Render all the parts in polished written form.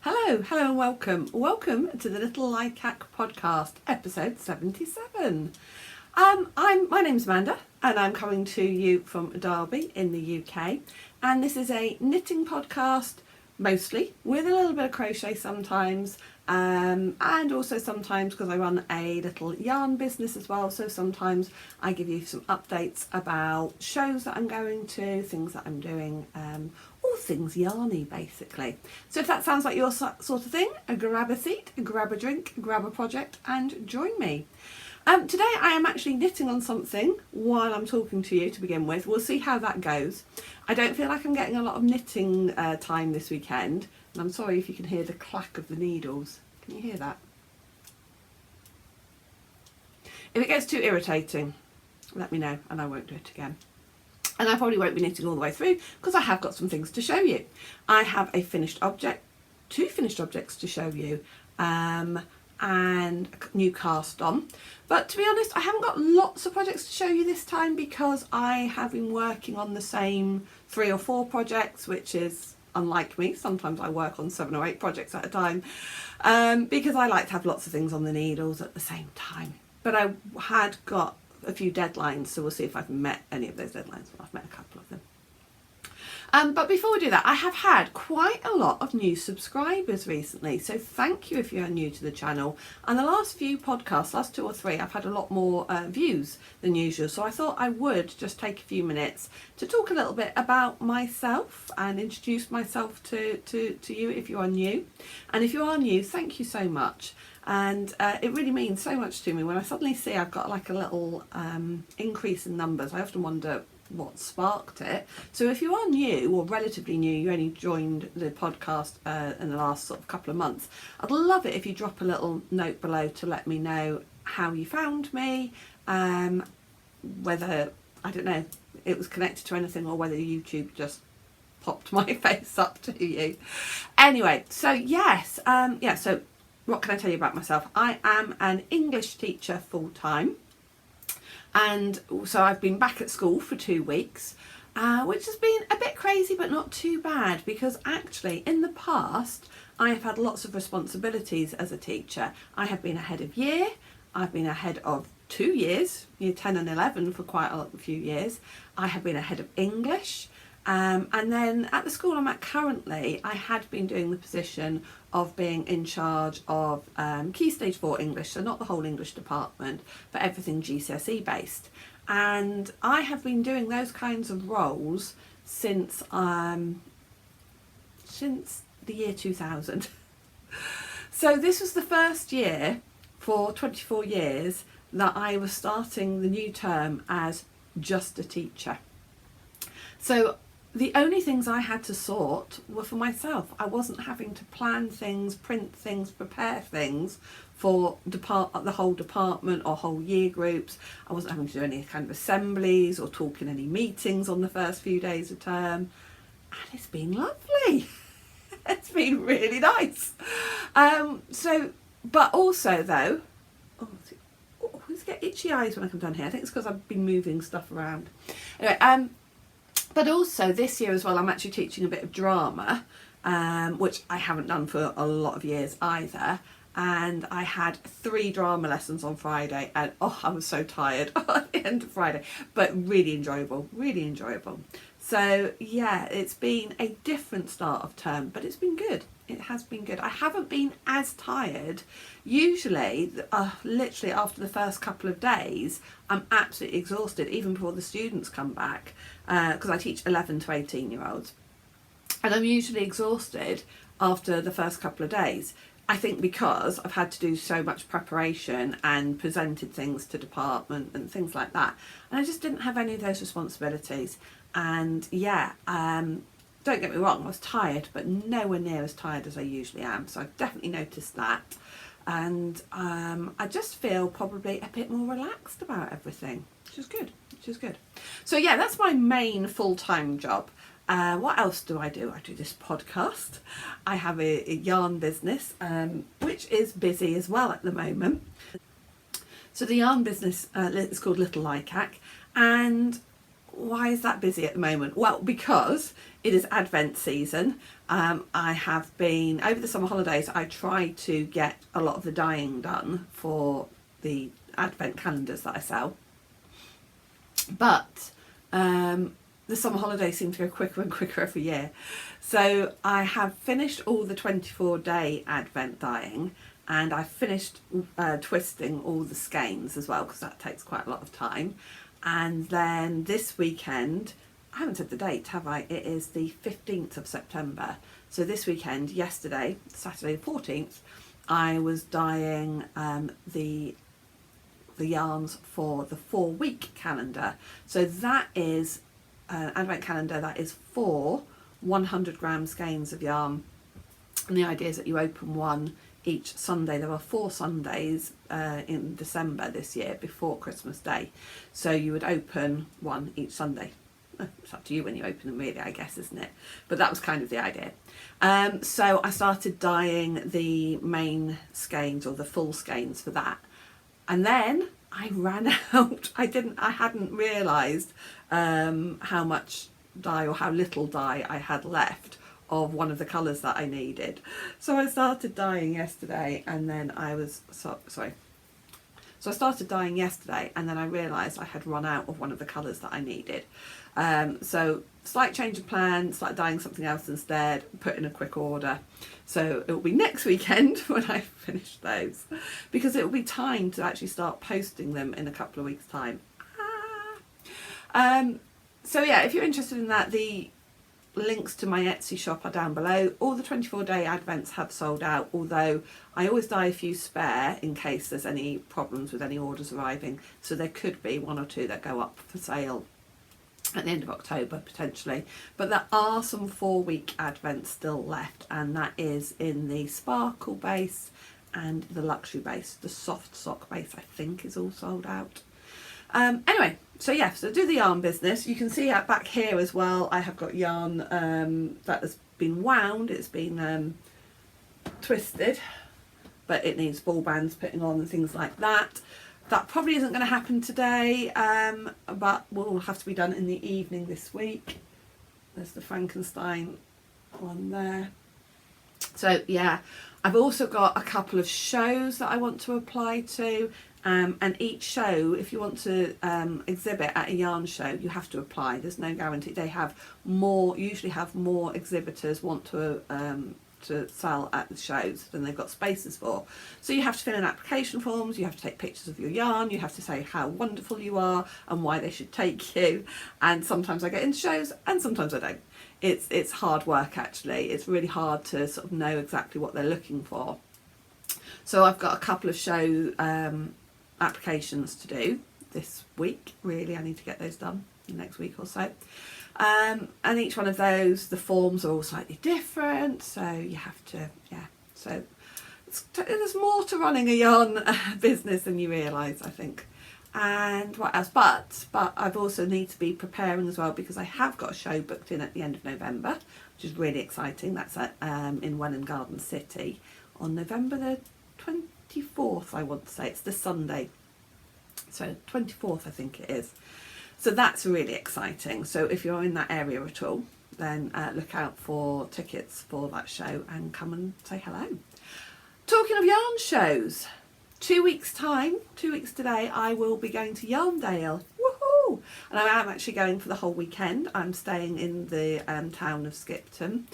Hello and welcome. Welcome to the Little Likac podcast, episode 77. My name's Amanda and I'm coming to you from Derby in the UK, and this is a knitting podcast mostly, with a little bit of crochet sometimes, and also sometimes because I run a little yarn business as well, so sometimes I give you some updates about shows that I'm going to, things that I'm doing, all things yarny basically. So if that sounds like your sort of thing, grab a seat, grab a drink, grab a project and join me. Today I am actually knitting on something while I'm talking to you to begin with. We'll see how that goes. I don't feel like I'm getting a lot of knitting time this weekend, and I'm sorry if you can hear the clack of the needles. Can you hear that? If it gets too irritating, let me know and I won't do it again. And I probably won't be knitting all the way through because I have got some things to show you. I have a finished object, two finished objects to show you, and a new cast on. But to be honest, I haven't got lots of projects to show you this time because I have been working on the same 3 or 4 projects, which is unlike me. Sometimes I work on 7 or 8 projects at a time because I like to have lots of things on the needles at the same time. But I had got a few deadlines, so we'll see if I've met any of those deadlines. Well, I've met a couple of them. But before we do that, I have had quite a lot of new subscribers recently, so thank you if you are new to the channel. And the last few podcasts, last 2 or 3, I've had a lot more views than usual, so I thought I would just take a few minutes to talk a little bit about myself and introduce myself to you if you are new. And if you are new, thank you so much. And it really means so much to me when I suddenly see I've got like a little increase in numbers. I often wonder what sparked it. So if you are new or relatively new, you only joined the podcast in the last sort of couple of months, I'd love it if you drop a little note below to let me know how you found me, whether, I don't know, it was connected to anything or whether YouTube just popped my face up to you. Anyway, so yes, so what can I tell you about myself? I am an English teacher full-time. And so I've been back at school for 2 weeks, which has been a bit crazy but not too bad, because actually in the past I have had lots of responsibilities as a teacher. I have been a head of year, I've been a head of 2 years, year 10 and 11 for quite a few years. I have been a head of English, and then at the school I'm at currently, I had been doing the position of being in charge of Key Stage 4 English, so not the whole English department, but everything GCSE based. And I have been doing those kinds of roles since the year 2000. So this was the first year for 24 years that I was starting the new term as just a teacher. So the only things I had to sort were for myself. I wasn't having to plan things, print things, prepare things for the whole department or whole year groups. I wasn't having to do any kind of assemblies or talk in any meetings on the first few days of term. And it's been lovely. It's been really nice. But also though, I always get itchy eyes when I come down here. I think it's because I've been moving stuff around. Anyway, but also this year as well, I'm actually teaching a bit of drama, which I haven't done for a lot of years either. And I had 3 drama lessons on Friday, and I was so tired at the end of Friday, but really enjoyable, really enjoyable. So yeah, it's been a different start of term, but it's been good. It has been good. I haven't been as tired. Usually, literally after the first couple of days, I'm absolutely exhausted, even before the students come back, because I teach 11 to 18-year-olds. And I'm usually exhausted after the first couple of days. I think because I've had to do so much preparation and presented things to department and things like that. And I just didn't have any of those responsibilities. And yeah, don't get me wrong, I was tired, but nowhere near as tired as I usually am. So I've definitely noticed that. And I just feel probably a bit more relaxed about everything, which is good. So yeah, that's my main full-time job. What else do? I do this podcast. I have a yarn business, which is busy as well at the moment. So the yarn business is called Little Likac, and why is that busy at the moment? Well, because it is Advent season. I have been, over the summer holidays, I tried to get a lot of the dyeing done for the Advent calendars that I sell. But the summer holidays seem to go quicker and quicker every year. So I have finished all the 24-day Advent dyeing, and I've finished twisting all the skeins as well, because that takes quite a lot of time. And then this weekend, I haven't said the date, have I? It is the 15th of September. So this weekend, yesterday, Saturday the 14th, I was dyeing the yarns for the 4-week calendar. So that is an Advent calendar that is 4 100-gram skeins of yarn. And the idea is that you open one each Sunday. There are 4 Sundays in December this year before Christmas Day. So you would open one each Sunday. It's up to you when you open them, really, I guess, isn't it? But that was kind of the idea. So I started dyeing the main skeins, or the full skeins, for that. And then I ran out. I hadn't realised how much dye, or how little dye I had left of one of the colours that I needed. So I started dyeing yesterday, and then I was So I started dyeing yesterday, and then I realised I had run out of one of the colours that I needed. So slight change of plan, started dyeing something else instead, put in a quick order. So it will be next weekend when I finish those, because it will be time to actually start posting them in a couple of weeks' time. So yeah, if you're interested in that, the links to my Etsy shop are down below. All the 24-day Advents have sold out, although I always dye a few spare in case there's any problems with any orders arriving. So there could be 1 or 2 that go up for sale at the end of October potentially. But there are some 4-week Advents still left, and that is in the sparkle base and the luxury base. The soft sock base, I think, is all sold out. Anyway, so yeah, so do the yarn business. You can see back here as well, I have got yarn that has been wound. It's been twisted, but it needs ball bands putting on and things like that. That probably isn't going to happen today, but will have to be done in the evening this week. There's the Frankenstein one there. So yeah, I've also got a couple of shows that I want to apply to. And each show, if you want to exhibit at a yarn show, you have to apply. There's no guarantee. They have more, usually have more exhibitors want to sell at the shows than they've got spaces for. So you have to fill in application forms, you have to take pictures of your yarn, you have to say how wonderful you are and why they should take you. And sometimes I get into shows and sometimes I don't. It's hard work, actually. It's really hard to sort of know exactly what they're looking for. So I've got a couple of show applications to do this week. Really, I need to get those done in the next week or so. And each one of those, the forms are all slightly different, so you have to, yeah. So there's more to running a yarn business than you realise, I think. And what else? But I've also need to be preparing as well, because I have got a show booked in at the end of November, which is really exciting. That's at in Welwyn Garden City on November the 24th, I want to say. It's the Sunday, so 24th I think it is. So that's really exciting. So if you're in that area at all, then look out for tickets for that show and come and say hello. Talking of yarn shows, 2 weeks time, 2 weeks today, I will be going to Yarndale. Woohoo! And I am actually going for the whole weekend. I'm staying in the town of Skipton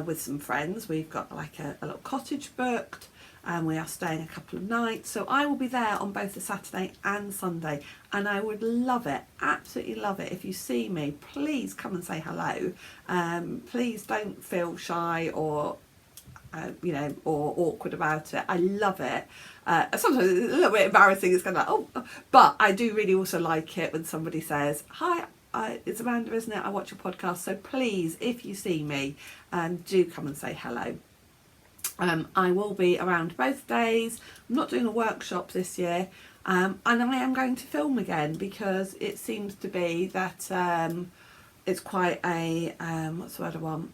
with some friends. We've got like a little cottage booked, and we are staying a couple of nights. So I will be there on both the Saturday and Sunday, and I would love it, absolutely love it. If you see me, please come and say hello. Please don't feel shy or you know, or awkward about it. I love it. Sometimes it's a little bit embarrassing. It's kind of like, oh, but I do really also like it when somebody says, hi, it's Amanda, isn't it? I watch your podcast. So please, if you see me, do come and say hello. I will be around both days. I'm not doing a workshop this year, and I am going to film again, because it seems to be that it's quite a what's the word I want?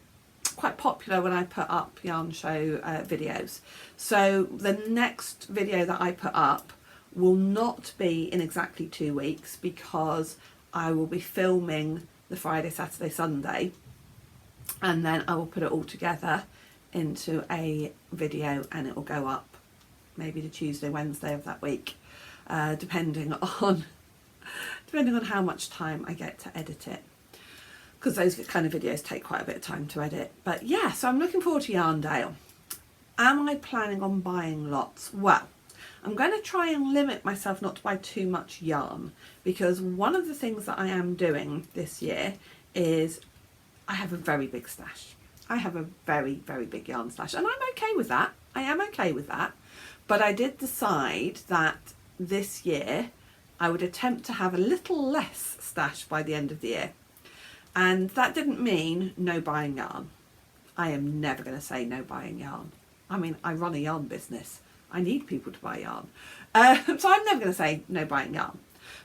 Quite popular when I put up yarn show videos. So the next video that I put up will not be in exactly 2 weeks, because I will be filming the Friday, Saturday, Sunday, and then I will put it all together into a video, and it will go up maybe the Tuesday, Wednesday of that week, depending on how much time I get to edit it, because those kind of videos take quite a bit of time to edit. But yeah, so I'm looking forward to Yarndale. Am I planning on buying lots? Well, I'm going to try and limit myself not to buy too much yarn, because one of the things that I am doing this year is I have a very big stash. I have a very, very big yarn stash, and I'm okay with that. I am okay with that. But I did decide that this year I would attempt to have a little less stash by the end of the year. And that didn't mean no buying yarn. I am never going to say no buying yarn. I mean, I run a yarn business. I need people to buy yarn. So I'm never going to say no buying yarn.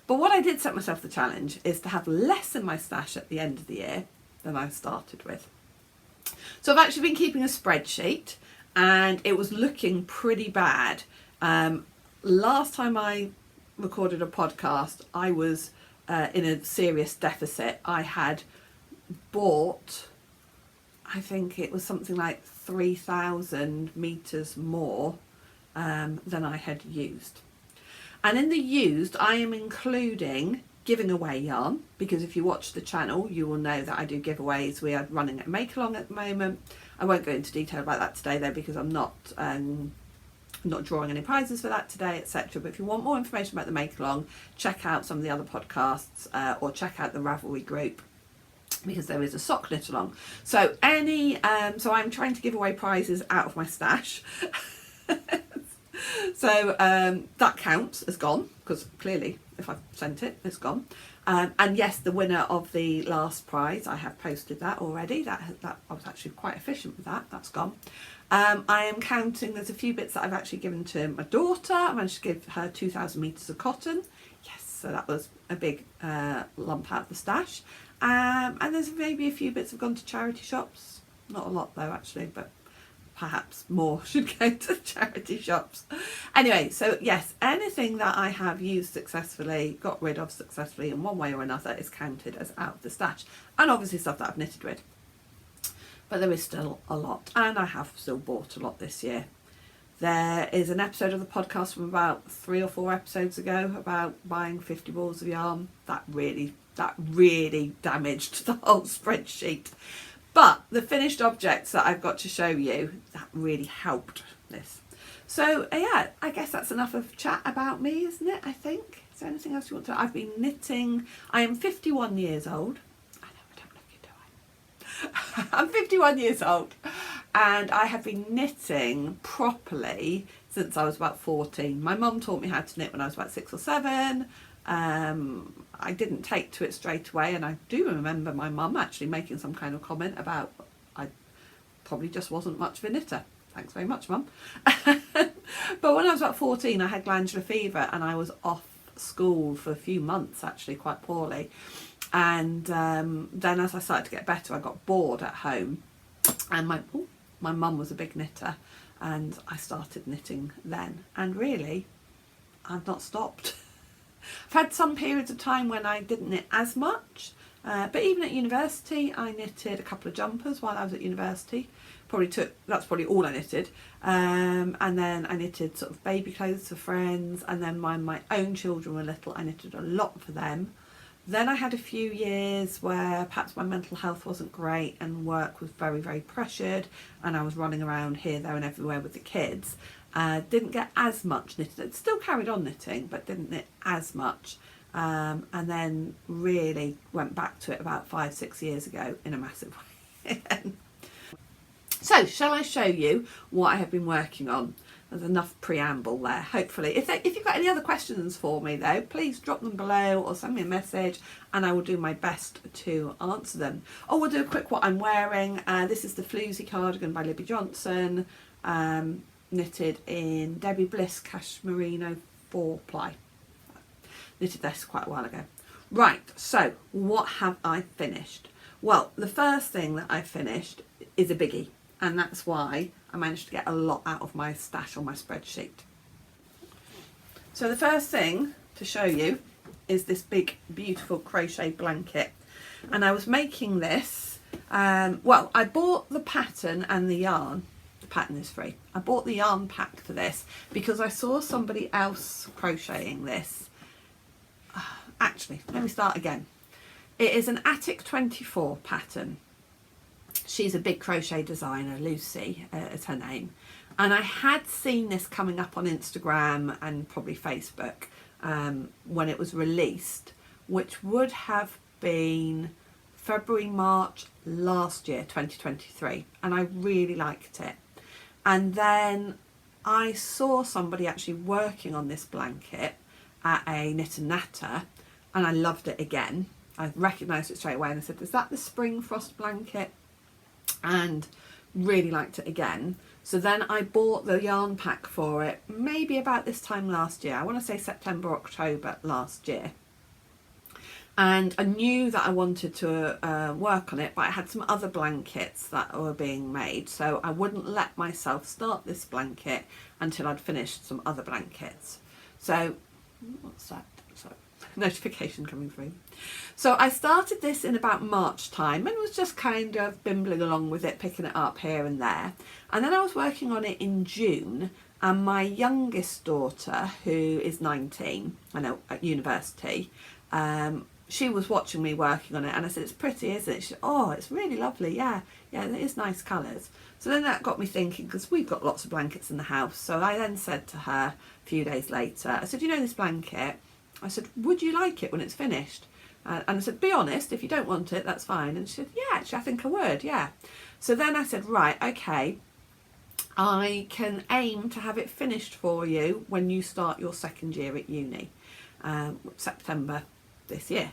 But what I did set myself the challenge is to have less in my stash at the end of the year than I started with. So I've actually been keeping a spreadsheet, and it was looking pretty bad. Last time I recorded a podcast, I was in a serious deficit. I had bought, I think it was something like 3,000 meters more than I had used. And in the used, I am including giving away yarn, because if you watch the channel, you will know that I do giveaways. We are running a make along at the moment. I won't go into detail about that today though, because I'm not drawing any prizes for that today, etc. But if you want more information about the make along, check out some of the other podcasts, or check out the Ravelry group, because there is a sock knit along. So so I'm trying to give away prizes out of my stash. So that counts as gone, because clearly if I've sent it, it's gone. And yes, the winner of the last prize, I have posted that already. That I was actually quite efficient with that. That's gone. I am counting, there's a few bits that I've actually given to my daughter. I managed to give her 2,000 meters of cotton. Yes, so that was a big lump out of the stash. And there's maybe a few bits have gone to charity shops. Not a lot though, actually, but perhaps more should go to charity shops. Anyway, so yes, anything that I have used successfully, got rid of successfully in one way or another, is counted as out of the stash. And obviously stuff that I've knitted with. But there is still a lot, and I have still bought a lot this year. There is an episode of the podcast from about 3 or 4 episodes ago about buying 50 balls of yarn. That really damaged the whole spreadsheet. But the finished objects that I've got to show you, that really helped this. So yeah, I guess that's enough of chat about me, isn't it? I think. Is there anything else you want to? I've been knitting. I am 51 years old. I know, I don't look it, do I? I'm 51 years old, and I have been knitting properly since I was about 14. My mum taught me how to knit when I was about 6 or 7. I didn't take to it straight away, and I do remember my mum actually making some kind of comment about I probably just wasn't much of a knitter. Thanks very much, Mum. But when I was about 14, I had glandular fever, and I was off school for a few months, actually quite poorly. And then as I started to get better, I got bored at home, and my mum was a big knitter, and I started knitting then, and really I've not stopped. I've had some periods of time when I didn't knit as much, but even at university I knitted a couple of jumpers while I was at university. That's probably all I knitted, and then I knitted sort of baby clothes for friends, and then when my own children were little I knitted a lot for them. Then I had a few years where perhaps my mental health wasn't great and work was very, very pressured, and I was running around here, there and everywhere with the kids. Didn't get as much knitted. Still carried on knitting, but didn't knit as much. And then really went back to it about 5-6 years ago in a massive way. So, shall I show you what I have been working on? There's enough preamble there, hopefully. If you've got any other questions for me, though, please drop them below or send me a message, and I will do my best to answer them. Oh, we'll do a quick what I'm wearing. This is the Floozy cardigan by Libby Johnson. Knitted in Debbie Bliss Cashmerino 4-ply. Knitted this quite a while ago. Right, so what have I finished? Well, the first thing that I finished is a biggie, and that's why I managed to get a lot out of my stash on my spreadsheet. So the first thing to show you is this big beautiful crochet blanket, and I was making this, well, I bought the pattern and the yarn. The pattern is free. I bought the yarn pack for this because I saw somebody else crocheting this. Actually, let me start again. It is an Attic 24 pattern. She's a big crochet designer, Lucy is her name, and I had seen this coming up on Instagram and probably Facebook when it was released, which would have been February, March last year, 2023, and I really liked it. And then I saw somebody actually working on this blanket at a Knit and Natter, and I loved it again. I recognised it straight away and I said, is that the Springfrost blanket? And really liked it again. So then I bought the yarn pack for it maybe about this time last year. I want to say September, October last year. And I knew that I wanted to work on it, but I had some other blankets that were being made, so I wouldn't let myself start this blanket until I'd finished some other blankets. So, what's that? Sorry, notification coming through. So I started this in about March time and was just kind of bimbling along with it, picking it up here and there. And then I was working on it in June, and my youngest daughter, who is 19, I know, at university, she was watching me working on it, and I said, it's pretty, isn't it? She said, oh, it's really lovely, yeah, it is nice colours. So then that got me thinking, because we've got lots of blankets in the house. So I then said to her a few days later, I said, you know this blanket? I said, would you like it when it's finished? And I said, be honest, if you don't want it, that's fine. And she said, yeah, actually, I think I would, yeah. So then I said, right, okay, I can aim to have it finished for you when you start your second year at uni, September this year.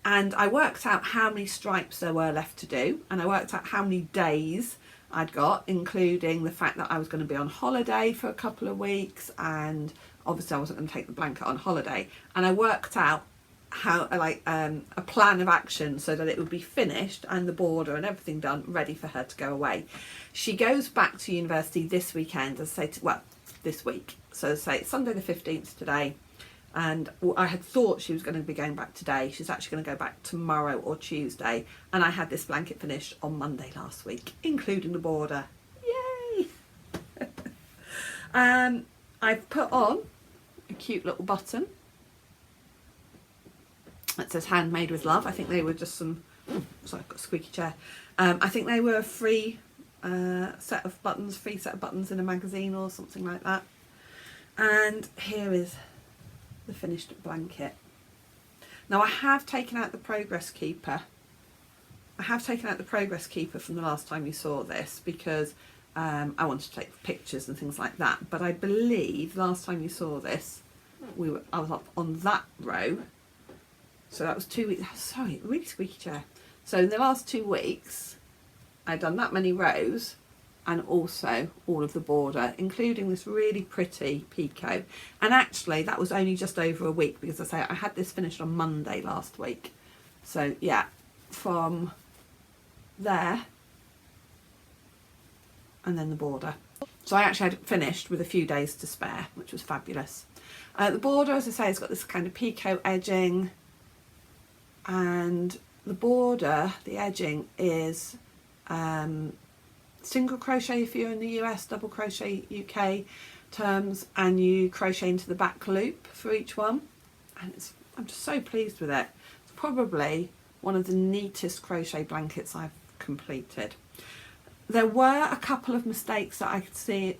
And I worked out how many stripes there were left to do, and I worked out how many days I'd got, including the fact that I was going to be on holiday for a couple of weeks, and obviously I wasn't going to take the blanket on holiday. And I worked out how, like, a plan of action so that it would be finished and the border and everything done, ready for her to go away. She goes back to university this weekend, as I say, well, this week. So say it's Sunday the 15th today. And I had thought she was going to be going back today. She's actually going to go back tomorrow or Tuesday. And I had this blanket finished on Monday last week, including the border. Yay! I've put on a cute little button that says handmade with love. I think they were just some, sorry, I've got a squeaky chair. I think they were a free set of buttons in a magazine or something like that. And here is the finished blanket. Now I have taken out the progress keeper. from the last time you saw this, because I wanted to take pictures and things like that. But I believe last time you saw this, I was up on that row. So that was 2 weeks. Sorry, really squeaky chair. So in the last 2 weeks, I'd done that many rows, and also all of the border, including this really pretty picot. And actually that was only just over a week, because I had this finished on Monday last week. So yeah, from there and then the border. So I actually had it finished with a few days to spare, which was fabulous. The border, as I say, has got this kind of picot edging, and the border, the edging is single crochet if you're in the US, double crochet UK terms, and you crochet into the back loop for each one. And I'm just so pleased with it. It's probably one of the neatest crochet blankets I've completed. There were a couple of mistakes that I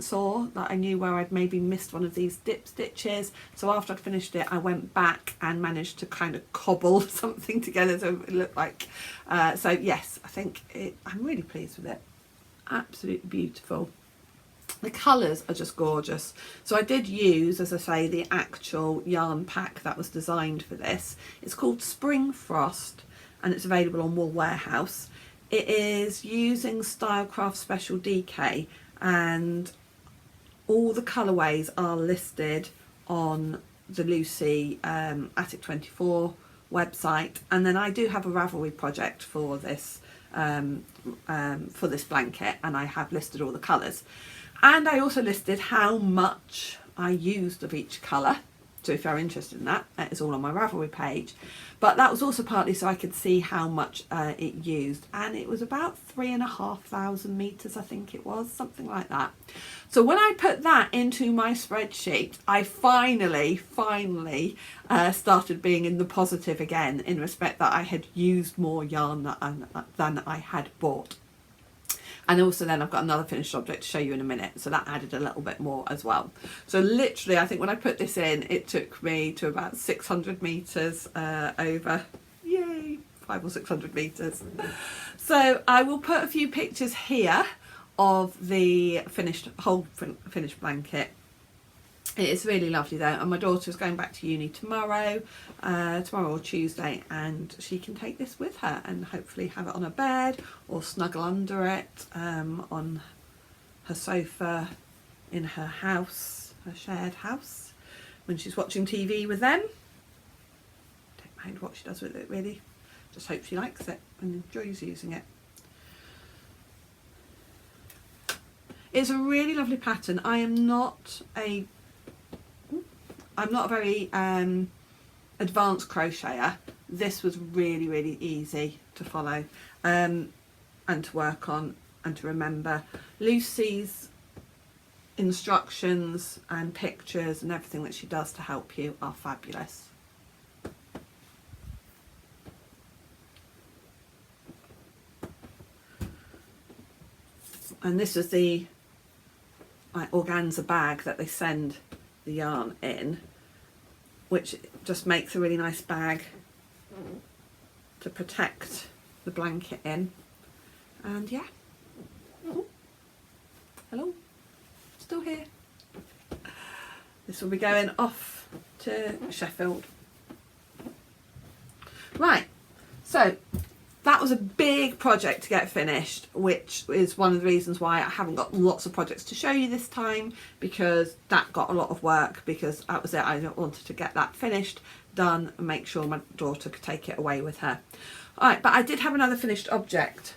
saw that I knew where I'd maybe missed one of these dip stitches. So after I'd finished it, I went back and managed to kind of cobble something together so it looked like. So yes, I think I'm really pleased with it. Absolutely beautiful. The colours are just gorgeous. So I did use, as I say, the actual yarn pack that was designed for this. It's called Springfrost and it's available on Wool Warehouse. It is using Stylecraft Special DK, and all the colourways are listed on the Lucy Attic 24 website. And then I do have a Ravelry project for this blanket, and I have listed all the colours. And I also listed how much I used of each colour So if you're interested in that, that is all on my Ravelry page. But that was also partly so I could see how much it used, and it was about 3,500 meters, I think it was, something like that. So when I put that into my spreadsheet, I finally started being in the positive again, in respect that I had used more yarn than I had bought. And also then I've got another finished object to show you in a minute, so that added a little bit more as well. So literally, I think when I put this in, it took me to about 600 meters over, yay, 500 or 600 meters. So I will put a few pictures here of the whole finished blanket. It is really lovely though, and my daughter is going back to uni tomorrow or Tuesday, and she can take this with her and hopefully have it on her bed or snuggle under it on her sofa in her house, her shared house, when she's watching TV with them. Don't mind what she does with it really, just hope she likes it and enjoys using it. It's a really lovely pattern. I'm not a very advanced crocheter. This was really easy to follow and to work on and to remember. Lucy's instructions and pictures and everything that she does to help you are fabulous. And this is the organza bag that they send the yarn in, which just makes a really nice bag to protect the blanket in. And yeah, oh, hello, still here. This will be going off to Sheffield. Right, so that was a big project to get finished, which is one of the reasons why I haven't got lots of projects to show you this time, because that got a lot of work, because that was it. I wanted to get that finished, done, and make sure my daughter could take it away with her. All right, but I did have another finished object,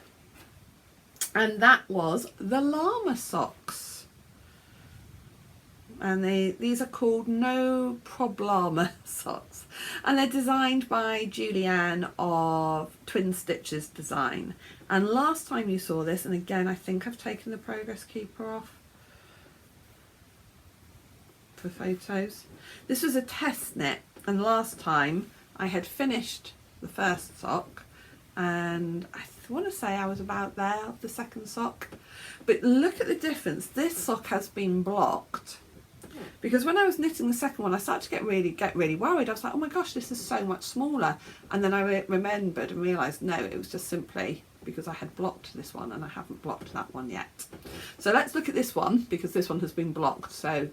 and that was the llama socks. And these are called No Prob-llama socks, and they're designed by Julianne of Twin Stitches Design. And last time you saw this, and again I think I've taken the progress keeper off for photos, this was a test knit, and last time I had finished the first sock, and I want to say I was about there of the second sock. But look at the difference. This sock has been blocked, because when I was knitting the second one, I started to get really worried. I was like, oh my gosh, this is so much smaller. And then I remembered and realised, no, it was just simply because I had blocked this one and I haven't blocked that one yet. So let's look at this one, because this one has been blocked, so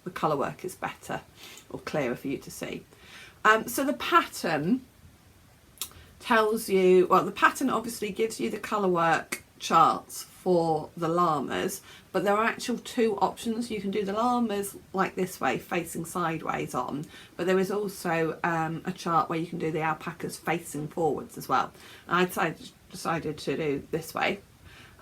the colour work is better or clearer for you to see. So the pattern tells you, well, the pattern obviously gives you the colour work charts for the llamas, but there are actual two options. You can do the llamas like this way, facing sideways on, but there is also a chart where you can do the alpacas facing forwards as well. And I decided to do this way.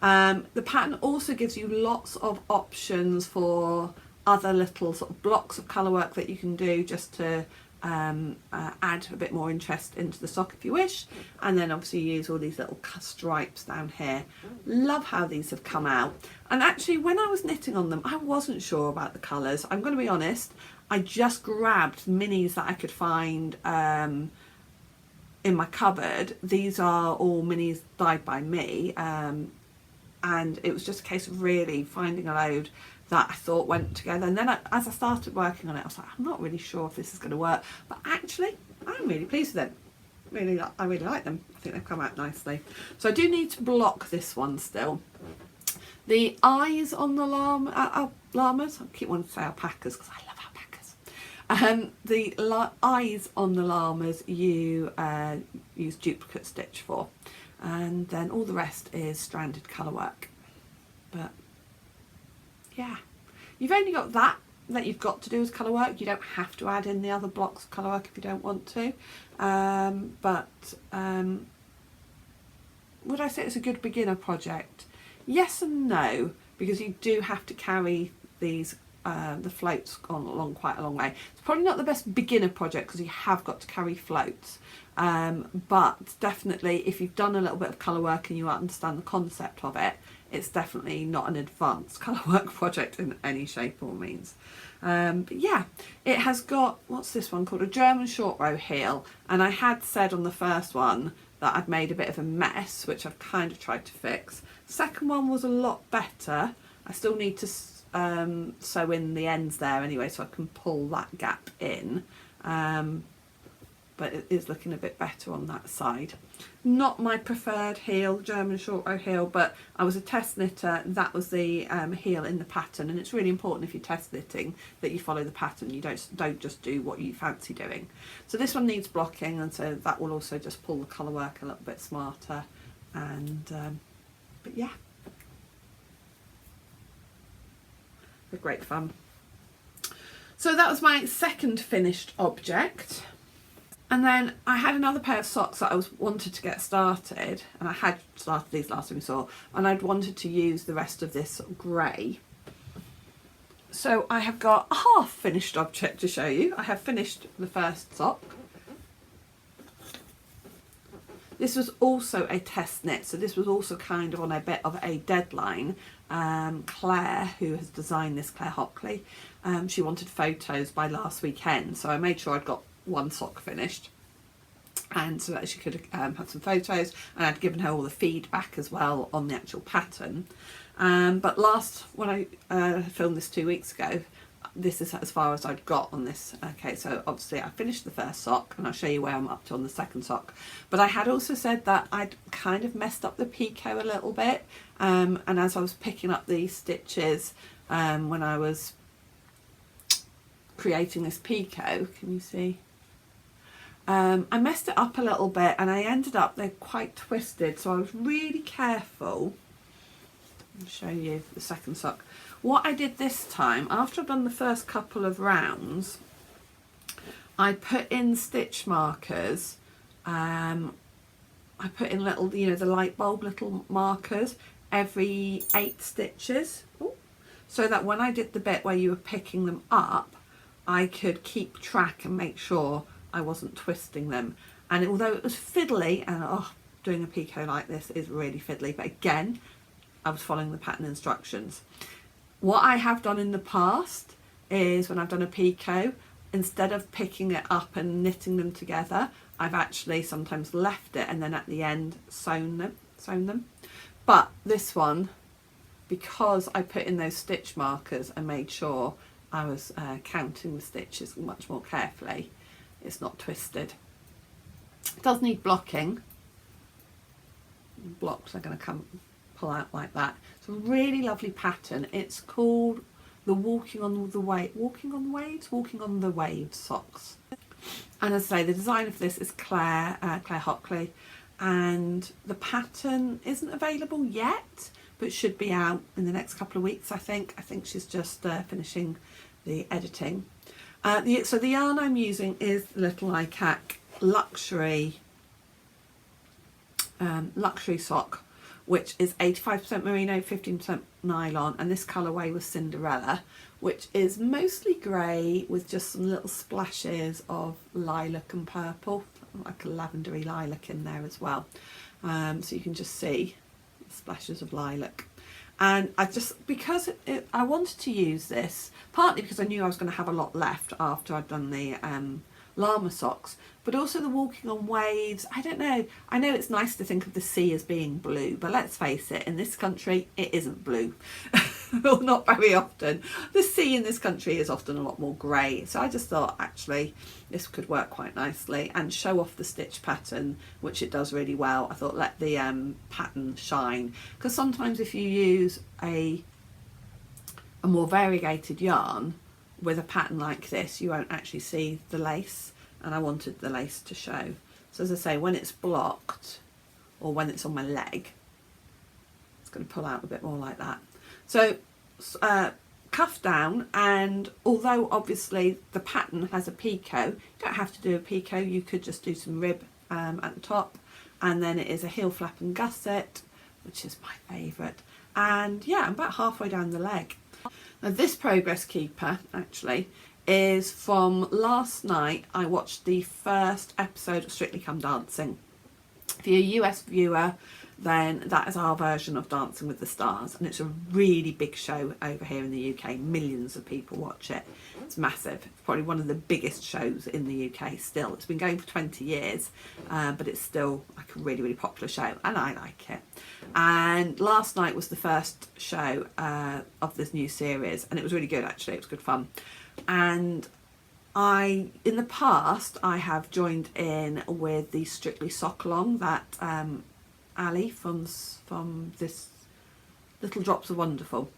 The pattern also gives you lots of options for other little sort of blocks of colour work that you can do, just to add a bit more interest into the sock if you wish. And then obviously you use all these little stripes down here. Love how these have come out. And actually when I was knitting on them, I wasn't sure about the colours. I'm going to be honest, I just grabbed minis that I could find in my cupboard. These are all minis dyed by me, and it was just a case of really finding a load that I thought went together. And then as I started working on it, I was like, I'm not really sure if this is going to work, but actually I'm really pleased with them. I really like them. I think they've come out nicely. So I do need to block this one still. The eyes on the llamas, I keep wanting to say alpacas because I love alpacas. The eyes on the llamas you use duplicate stitch for, and then all the rest is stranded colour work. But yeah, you've only got that you've got to do as colour work. You don't have to add in the other blocks of colour work if you don't want to. Would I say it's a good beginner project? Yes and no, because you do have to carry these the float's gone along quite a long way. It's probably not the best beginner project because you have got to carry floats, but definitely if you've done a little bit of colour work and you understand the concept of it, it's definitely not an advanced colour work project in any shape or means. But yeah, it has got, what's this one called? A German short row heel, and I had said on the first one that I'd made a bit of a mess, which I've kind of tried to fix. Second one was a lot better. I still need to sew in the ends there anyway, so I can pull that gap in. But it is looking a bit better on that side. Not my preferred heel, German short row heel, but I was a test knitter. That was the heel in the pattern, and it's really important if you're test knitting that you follow the pattern. You don't just do what you fancy doing. So this one needs blocking, and so that will also just pull the colour work a little bit smarter. And but yeah, they're great fun. So that was my second finished object. And then I had another pair of socks that I wanted to get started, and I had started these last time we saw, and I'd wanted to use the rest of this grey. So I have got a half finished object to show you. I have finished the first sock. This was also a test knit, so this was also kind of on a bit of a deadline. Clare, who has designed this, Clare Hockley, she wanted photos by last weekend, so I made sure I'd got one sock finished, and so that she could have some photos, and I'd given her all the feedback as well on the actual pattern. But when I filmed this 2 weeks ago, this is as far as I'd got on this. Okay, so obviously I finished the first sock, and I'll show you where I'm up to on the second sock. But I had also said that I'd kind of messed up the picot a little bit, and as I was picking up these stitches when I was creating this picot, can you see? I messed it up a little bit, and I ended up, they're quite twisted, so I was really careful. I'll show you the second sock. What I did this time, after I've done the first couple of rounds, I put in stitch markers. I put in little, you know, the light bulb little markers every 8 stitches. Ooh. So that when I did the bit where you were picking them up, I could keep track and make sure I wasn't twisting them. And although it was fiddly, and doing a picot like this is really fiddly, but again, I was following the pattern instructions. What I have done in the past is when I've done a picot, instead of picking it up and knitting them together, I've actually sometimes left it and then at the end sewn them. But this one, because I put in those stitch markers and made sure I was counting the stitches much more carefully, it's not twisted. It does need blocking. Blocks are going to pull out like that. It's a really lovely pattern. It's called the Walking on the Waves socks. And as I say, the designer for this is Clare Hockley, and the pattern isn't available yet, but should be out in the next couple of weeks, I think. I think she's just finishing the editing. So the yarn I'm using is Little Likac Luxury sock, which is 85% merino, 15% nylon, and this colourway was Cinderella, which is mostly grey with just some little splashes of lilac and purple, like a lavendery lilac in there as well. So you can just see splashes of lilac. And I just, because I wanted to use this, partly because I knew I was going to have a lot left after I'd done the llama socks, but also the Walking on Waves. I don't know, I know it's nice to think of the sea as being blue, but let's face it, in this country it isn't blue. Well, not very often. The sea in this country is often a lot more grey, so I just thought actually this could work quite nicely and show off the stitch pattern, which it does really well. I thought let the pattern shine, because sometimes if you use a more variegated yarn with a pattern like this, you won't actually see the lace, and I wanted the lace to show. So as I say, when it's blocked or when it's on my leg, it's going to pull out a bit more like that. So cuff down, and although obviously the pattern has a picot, you don't have to do a picot, you could just do some rib at the top, and then it is a heel flap and gusset, which is my favourite. And yeah, I'm about halfway down the leg. Now this progress keeper actually is from last night. I watched the first episode of Strictly Come Dancing. If you're a US viewer, then that is our version of Dancing with the Stars, and it's a really big show over here in the UK. Millions of people watch it. It's massive. It's probably one of the biggest shows in the UK still. It's been going for 20 years, but it's still like a really, really popular show, and I like it. And last night was the first show of this new series, and it was really good actually. It was good fun. And in the past, I have joined in with the Strictly Sock Along that Ali from this Little Drops of Wonderful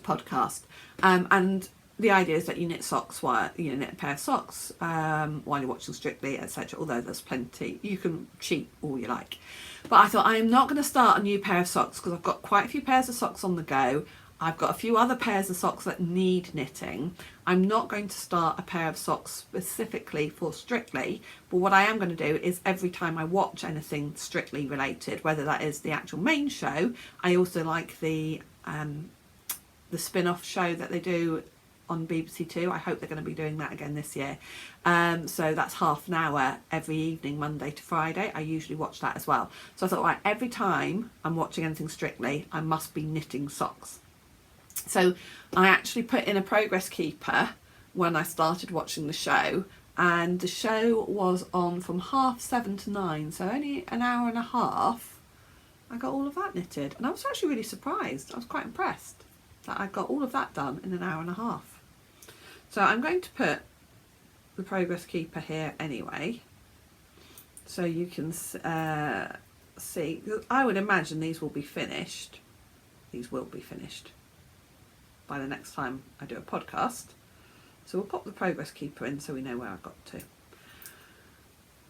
podcast, and the idea is that you knit socks while you knit a pair of socks while you're watching Strictly, etc. Although there's plenty, you can cheat all you like. But I thought I am not going to start a new pair of socks because I've got quite a few pairs of socks on the go. I've got a few other pairs of socks that need knitting. I'm not going to start a pair of socks specifically for Strictly, but what I am going to do is every time I watch anything Strictly related, whether that is the actual main show, I also like the spin-off show that they do on BBC Two. I hope they're going to be doing that again this year. So that's half an hour every evening, Monday to Friday. I usually watch that as well. So I thought, right, every time I'm watching anything Strictly, I must be knitting socks. So I actually put in a progress keeper when I started watching the show, and the show was on from 7:30 to 9, so only an hour and a half. I got all of that knitted, and I was actually really surprised. I was quite impressed that I got all of that done in an hour and a half. So I'm going to put the progress keeper here anyway, so you can see. I would imagine these will be finished. These will be finished by the next time I do a podcast. So we'll pop the progress keeper in so we know where I've got to.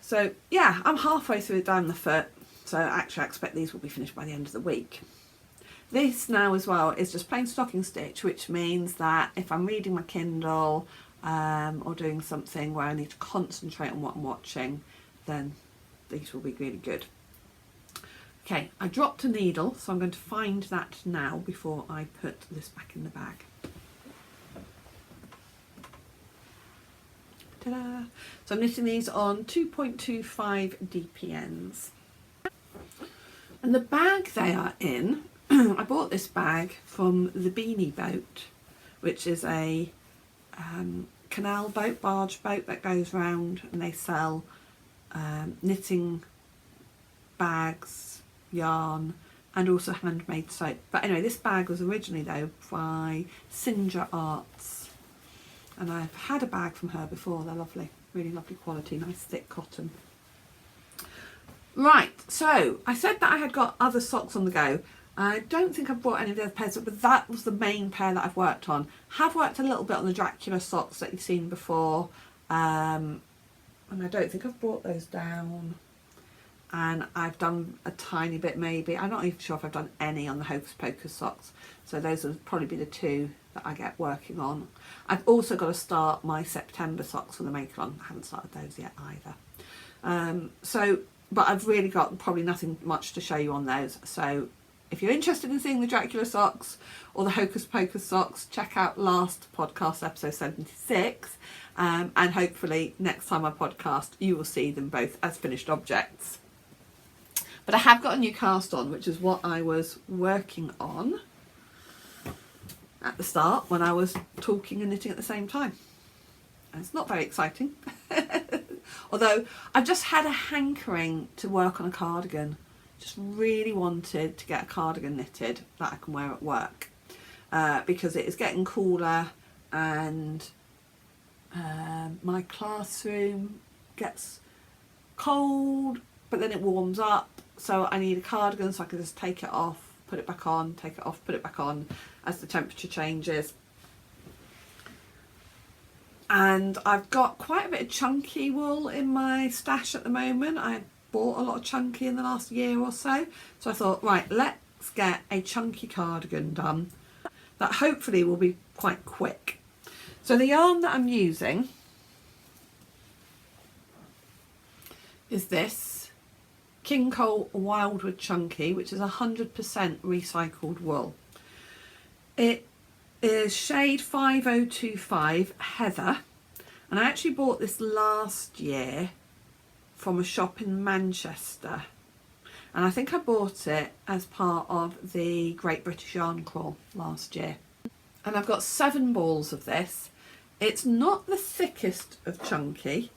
So yeah, I'm halfway through down the foot, so actually I expect these will be finished by the end of the week. This now as well is just plain stocking stitch, which means that if I'm reading my Kindle or doing something where I need to concentrate on what I'm watching, then these will be really good. Okay, I dropped a needle, so I'm going to find that now before I put this back in the bag. Ta-da! So I'm knitting these on 2.25 DPNs. And the bag they are in, I bought this bag from the Beanie Boat, which is a canal boat, barge boat that goes round, and they sell knitting bags, yarn, and also handmade soap. But anyway, this bag was originally though by Sirdar Arts, and I've had a bag from her before. They're lovely, really lovely quality, nice thick cotton. Right, so I said that I had got other socks on the go. I don't think I've brought any of the other pairs, but that was the main pair that I've worked on. Have worked a little bit on the Dracula socks that you've seen before, and I don't think I've brought those down. And I've done a tiny bit maybe. I'm not even sure if I've done any on the Hocus Pocus socks. So those will probably be the two that I get working on. I've also got to start my September socks for the make-along. I haven't started those yet either. But I've really got probably nothing much to show you on those. So if you're interested in seeing the Dracula socks or the Hocus Pocus socks, check out last podcast, episode 76. And hopefully next time I podcast, you will see them both as finished objects. But I have got a new cast on, which is what I was working on at the start when I was talking and knitting at the same time. And it's not very exciting. Although I've just had a hankering to work on a cardigan. Just really wanted to get a cardigan knitted that I can wear at work. Because it is getting cooler, and my classroom gets cold, but then it warms up. So I need a cardigan so I can just take it off, put it back on, take it off, put it back on as the temperature changes. And I've got quite a bit of chunky wool in my stash at the moment. I bought a lot of chunky in the last year or so. So I thought, right, let's get a chunky cardigan done that hopefully will be quite quick. So the yarn that I'm using is this King Cole Wildwood Chunky, which is 100% recycled wool. It is shade 5025 Heather, and I actually bought this last year from a shop in Manchester, and I think I bought it as part of the Great British Yarn Crawl last year. And I've got 7 balls of this. It's not the thickest of chunky.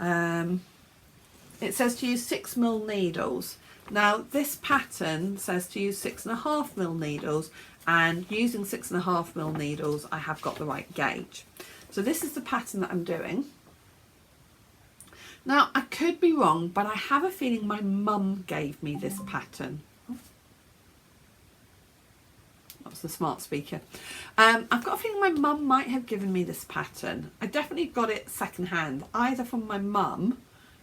It says to use 6mm needles. Now this pattern says to use 6.5mm needles, and using 6.5mm needles I have got the right gauge. So this is the pattern that I'm doing. Now I could be wrong, but I have a feeling my mum gave me this pattern. That was the smart speaker. I've got a feeling my mum might have given me this pattern. I definitely got it secondhand, either from my mum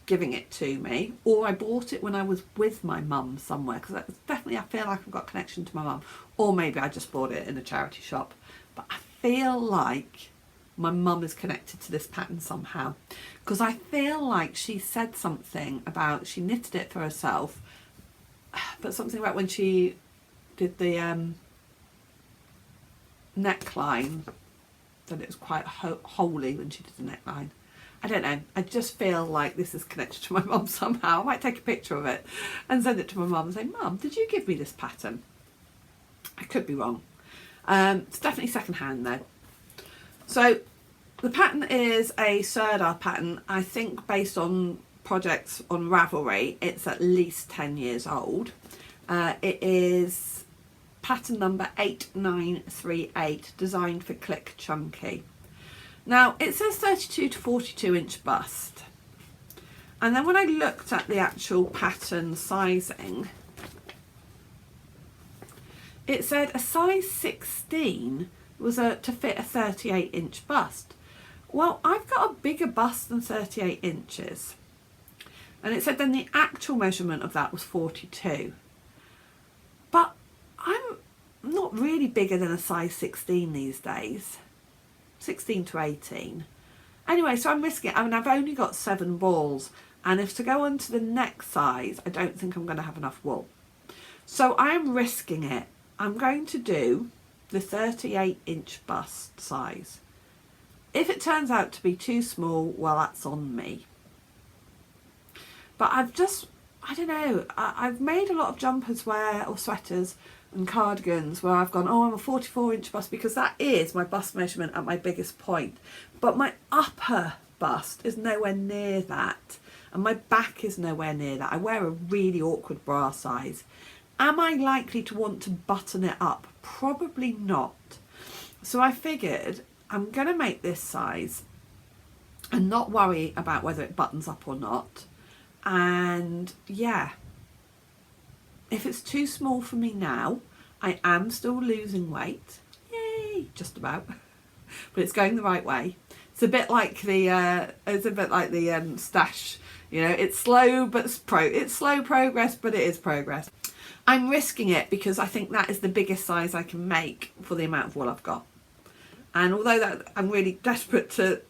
giving it to me, or I bought it when I was with my mum somewhere, because that's definitely, I feel like I've got a connection to my mum, or maybe I just bought it in a charity shop, but I feel like my mum is connected to this pattern somehow, because I feel like she said something about, she knitted it for herself, but something about when she did the neckline, that it was quite holy when she did the neckline. I don't know, I just feel like this is connected to my mum somehow. I might take a picture of it and send it to my mum and say, Mum, did you give me this pattern? I could be wrong. It's definitely secondhand though. So the pattern is a Sirdar pattern. I think based on projects on Ravelry, it's at least 10 years old. It is pattern number 8938, designed for Click Chunky. Now it says 32 to 42 inch bust, and then when I looked at the actual pattern sizing, it said a size 16 was to fit a 38 inch bust. Well, I've got a bigger bust than 38 inches, and it said then the actual measurement of that was 42, but I'm not really bigger than a size 16 these days. 16 to 18. Anyway, so I'm risking it. I mean, I've only got 7 balls, and if to go on to the next size, I don't think I'm going to have enough wool. So I am risking it. I'm going to do the 38 inch bust size. If it turns out to be too small, well, that's on me. But I don't know, I've made a lot of jumpers or sweaters and cardigans where I've gone, oh, I'm a 44 inch bust, because that is my bust measurement at my biggest point, but my upper bust is nowhere near that, and my back is nowhere near that. I wear a really awkward bra size. Am I likely to want to button it up? Probably not. So I figured I'm going to make this size and not worry about whether it buttons up or not. And yeah, if it's too small for me now, I am still losing weight. Yay, just about. But it's going the right way. It's a bit like the stash. You know, it's slow, but it's slow progress, but it is progress. I'm risking it because I think that is the biggest size I can make for the amount of wool I've got. And although that I'm really desperate to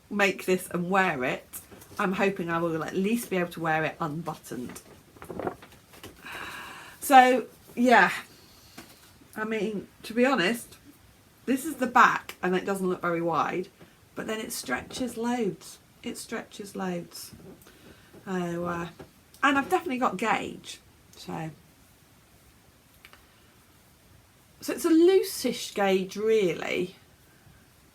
make this and wear it, I'm hoping I will at least be able to wear it unbuttoned. So yeah, I mean, to be honest, this is the back and it doesn't look very wide, but then it stretches loads. It stretches loads. And I've definitely got gauge. So it's a loose-ish gauge really.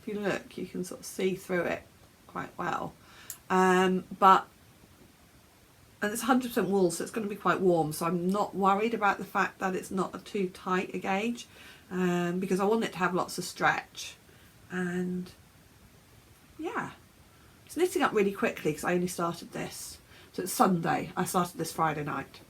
If you look, you can sort of see through it quite well. And it's 100% wool, so it's going to be quite warm, so I'm not worried about the fact that it's not too tight a gauge, because I want it to have lots of stretch. And yeah, it's knitting up really quickly because I only started this, so it's Sunday. I started this Friday night.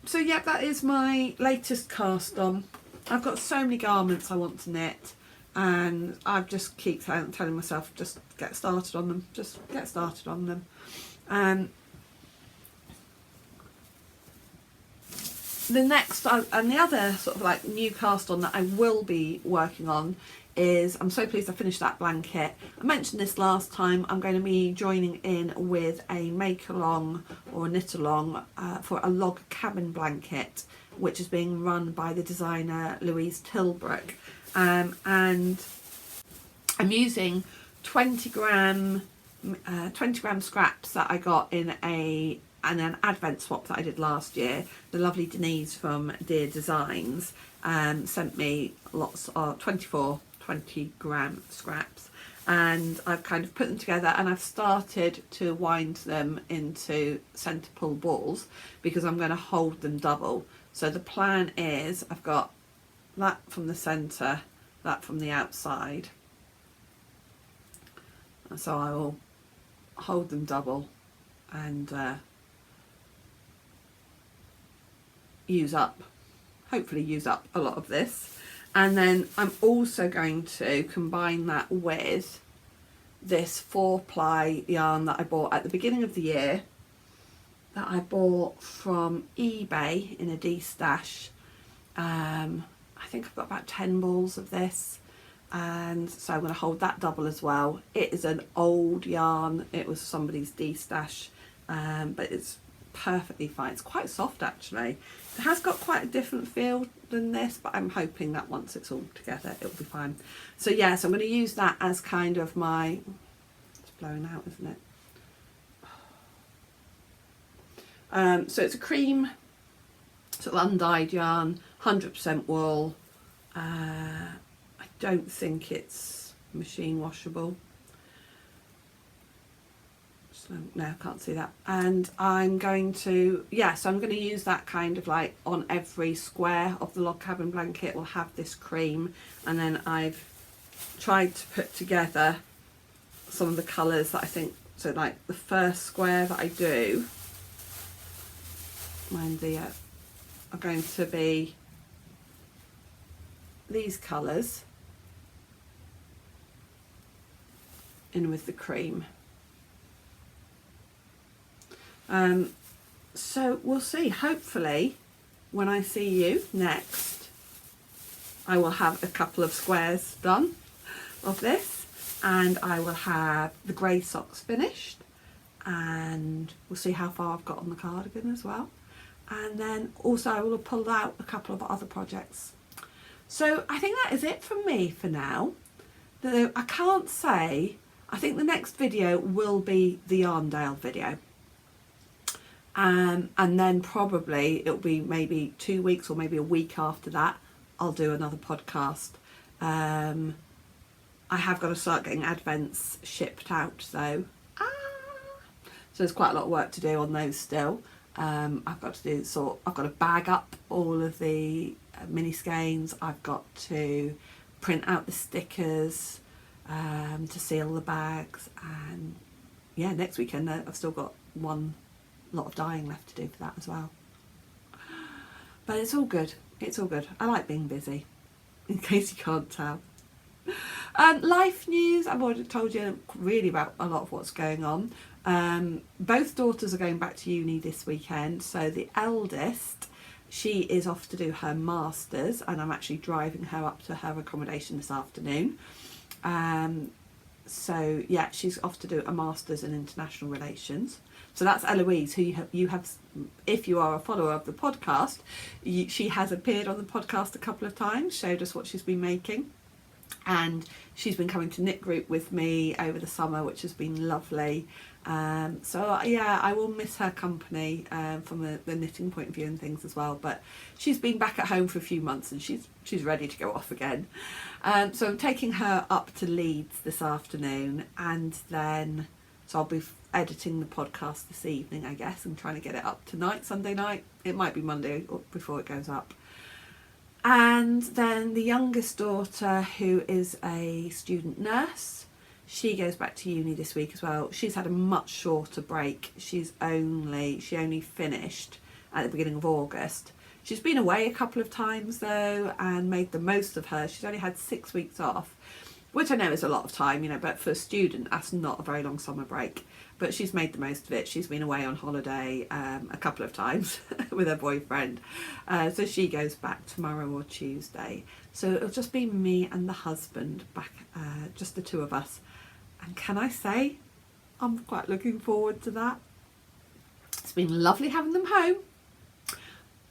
So yeah, that is my latest cast on. I've got so many garments I want to knit, and I just keep telling myself, just get started on them, just get started on them. the next and the other sort of like new cast on that I will be working on is, I'm so pleased I finished that blanket. I mentioned this last time, I'm going to be joining in with a make along or knit along for a log cabin blanket, which is being run by the designer Louise Tilbrook, and I'm using 20 gram scraps that I got in an advent swap that I did last year. The lovely Denise from Dear Designs sent me lots of 20 gram scraps, and I've kind of put them together, and I've started to wind them into centre pull balls because I'm going to hold them double. So the plan is I've got that from the centre, that from the outside, so I will hold them double and hopefully use up a lot of this. And then I'm also going to combine that with this 4-ply yarn that I bought at the beginning of the year, that I bought from eBay in a D-stash. I think I've got about 10 balls of this, and so I'm going to hold that double as well. It is an old yarn, it was somebody's D-stash, but it's perfectly fine. It's quite soft actually. It has got quite a different feel than this, but I'm hoping that once it's all together it'll be fine. So yes, I'm going to use that as kind of my, it's blowing out, isn't it? So it's a cream sort of undyed yarn, 100% wool. I don't think it's machine washable. No, I can't see that. And I'm going to, so I'm going to use that kind of like on every square of the log cabin blanket will have this cream, and then I've tried to put together some of the colours that I think, so like the first square that I do, mind the are going to be these colours in with the cream. So we'll see. Hopefully when I see you next I will have a couple of squares done of this, and I will have the grey socks finished, and we'll see how far I've got on the cardigan as well, and then also I will have pulled out a couple of other projects. So I think that is it from me for now. Though I can't say, I think the next video will be the Yarndale video. And then probably it'll be maybe 2 weeks or maybe a week after that I'll do another podcast. I have got to start getting advents shipped out though. So there's quite a lot of work to do on those still. I've got to do I've got to bag up all of the mini skeins. I've got to print out the stickers to seal the bags, and yeah, next weekend I've still got one lot of dyeing left to do for that as well. But it's all good, it's all good. I like being busy, in case you can't tell. Life news, I've already told you really about a lot of what's going on. Both daughters are going back to uni this weekend, so the eldest, she is off to do her masters, and I'm actually driving her up to her accommodation this afternoon. So yeah, she's off to do a masters in international relations. So that's Eloise, who you have, if you are a follower of the podcast, she has appeared on the podcast a couple of times, showed us what she's been making. And she's been coming to knit group with me over the summer, which has been lovely. So yeah, I will miss her company from the knitting point of view and things as well. But she's been back at home for a few months and she's ready to go off again. So I'm taking her up to Leeds this afternoon, and then so I'll be editing the podcast this evening, I guess, and trying to get it up tonight, Sunday night. It might be Monday before it goes up. And then the youngest daughter, who is a student nurse, she goes back to uni this week as well. She's had a much shorter break. She only finished at the beginning of August. She's been away a couple of times though and made the most of her. She's only had 6 weeks off, which I know is a lot of time, you know, but for a student that's not a very long summer break. but she's made the most of it. She's been away on holiday a couple of times with her boyfriend, so she goes back tomorrow or Tuesday, so it'll just be me and the husband back, just the two of us. And can I say, I'm quite looking forward to that. It's been lovely having them home,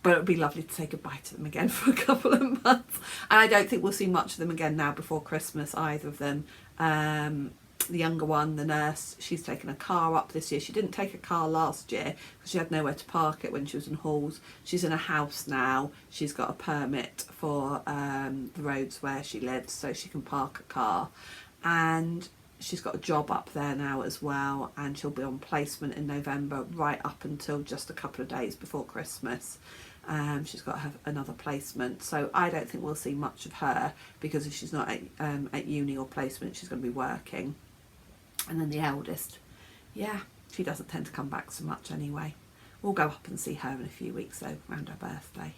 but it would be lovely to say goodbye to them again for a couple of months. And I don't think we'll see much of them again now before Christmas, either of them. The younger one, the nurse, she's taken a car up this year. She didn't take a car last year because she had nowhere to park it when she was in halls. She's in a house now. She's got a permit for the roads where she lives, so she can park a car. And she's got a job up there now as well, and she'll be on placement in November right up until just a couple of days before Christmas. She's got to have another placement, so I don't think we'll see much of her, because if she's not at uni or placement, she's going to be working. And then the eldest, yeah, she doesn't tend to come back so much anyway. We'll go up and see her in a few weeks though, around her birthday.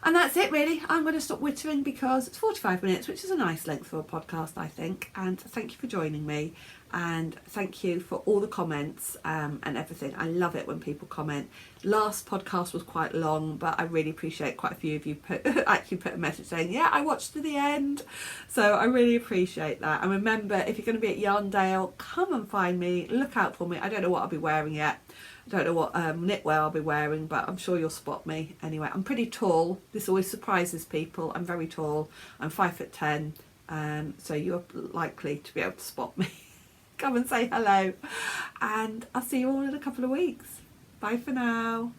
And that's it really. I'm going to stop wittering because it's 45 minutes, which is a nice length for a podcast, I think. And thank you for joining me, and thank you for all the comments and everything. I love it when people comment. Last podcast was quite long, but I really appreciate quite a few of you actually put a message saying, yeah, I watched to the end. So I really appreciate that. And remember, if you're going to be at Yarndale, come and find me. Look out for me. I don't know what I'll be wearing yet. I don't know what knitwear I'll be wearing, but I'm sure you'll spot me. Anyway, I'm pretty tall. This always surprises people. I'm very tall. I'm 5'10", so you're likely to be able to spot me. Come and say hello, and I'll see you all in a couple of weeks. Bye for now.